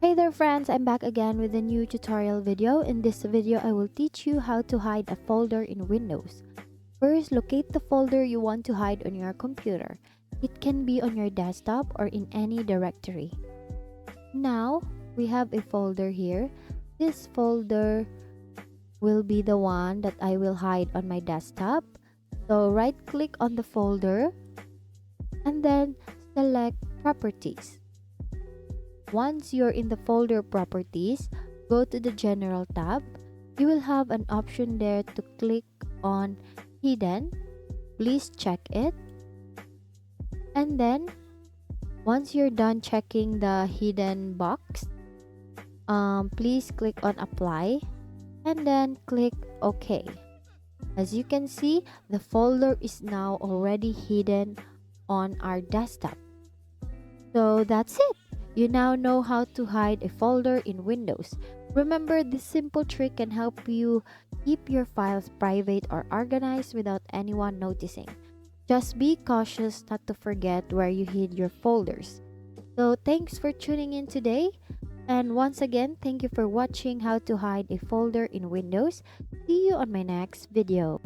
Hey there friends, I'm back again with a new tutorial video. In this video, I will teach you how to hide a folder in Windows. First, locate the folder you want to hide on your computer. It can be on your desktop or in any directory. Now, we have a folder here. This folder will be the one that I will hide on my desktop. So right click on the folder and then select Properties. Once you're in the folder Properties, go to the General tab. You will have an option there to click on Hidden. Please check it. And then, once you're done checking the hidden box, please click on Apply and then click OK. As you can see, the folder is now already hidden on our desktop. So that's it. You now know how to hide a folder in Windows. Remember, this simple trick can help you keep your files private or organized without anyone noticing. Just be cautious not to forget where you hid your folders. So thanks for tuning in today. And once again, thank you for watching how to hide a folder in Windows. See you on my next video.